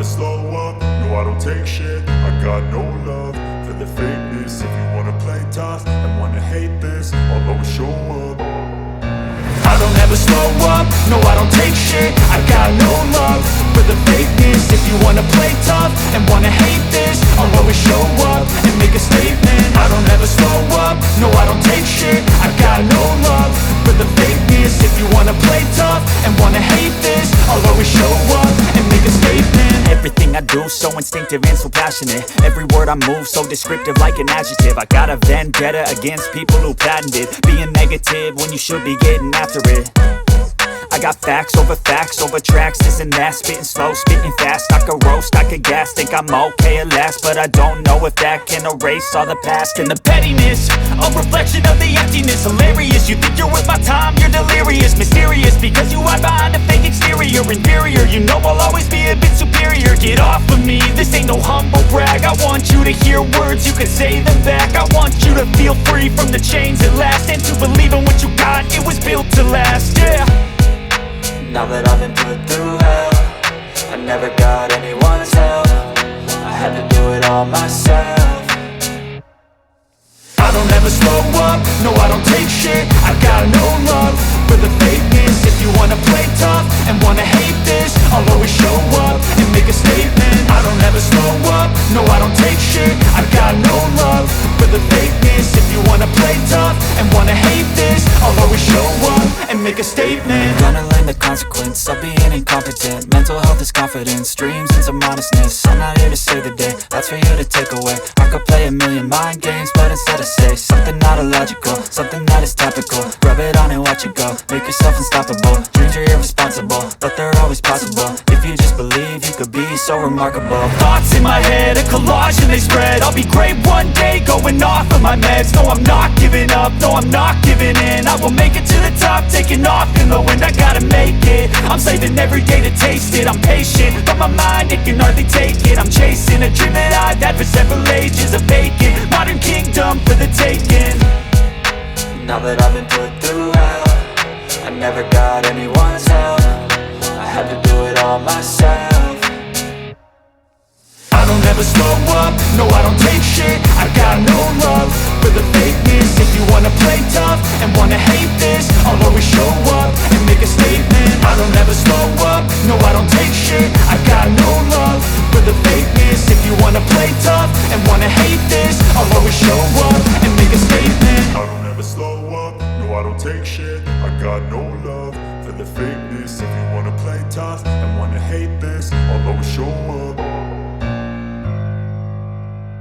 slow up, no I don't take shit. I got no love for the fakeness. If you wanna play tough and wanna hate this, I'll always show up. I don't ever slow up, no I don't take shit. I got no love for the fakeness. If you wanna play tough and wanna hate this, I'll always show up and make a statement. I don't ever slow up, no I don't take shit. I got no love for the fakeness. If you wanna play tough and wanna hate this, I'll always show up and make a statement. Everything I do so instinctive and so passionate. Every word I move so descriptive like an adjective. I got a vendetta against people who patented being negative when you should be getting after it. I got facts over tracks, this and that. Spitting slow, spitting fast, I could roast, I could gas. Think I'm okay at last, but I don't know if that can erase all the past. And the pettiness, a reflection of the emptiness. Hilarious, you think you're worth my time, you're delirious. Mysterious, because you hide behind a fake exterior. Inferior, you know I'll always be a bit superior. Get off of me, this ain't no humble brag. I want you to hear words, you can say them back. I want you to feel free from the chains at last, and to believe in what you got, it was built to last, yeah. Now that I've been put through hell, I never got anyone's help. I had to do it all myself. I don't ever slow up, no I don't take shit. I got no love for the fakeness. If you wanna play tough and wanna hate this, I'll always show up and make a statement. I don't ever slow up, no I don't take shit. I got no love for the fakeness. If you wanna play tough and wanna hate this, I'll always show up and make a statement. Gonna learn the consequence of being incompetent. Mental health is confidence, dreams and some honestness. I'm not here to save the day, that's for you to take away. I could play a million mind games, but instead I say something not illogical, something that is topical. Rub it on and watch it go, make yourself unstoppable. Dreams are irresponsible, but they're always possible. If you just believe, you could be so remarkable. Thoughts in my head, a collage and they spread. I'll be great one day, going off of my meds. No, I'm not giving up, no, I'm not giving in. I will make it to the top, taking off in the wind. I gotta make it, I'm saving every day to taste it. I'm patient, but my mind, it can hardly take it. I'm chasing a dream that I've had for several ages. A vacant, modern kingdom for the taking. Now that I've been put through hell, I never got anyone's help. I had to do it all myself. I don't ever slow up, no I don't take shit. I got no love for the fakeness. If you wanna play tough and wanna hate this, I'll always show up and make a statement. I don't ever slow up, no I don't take shit. I got no love for the fakeness. If you wanna play tough and wanna hate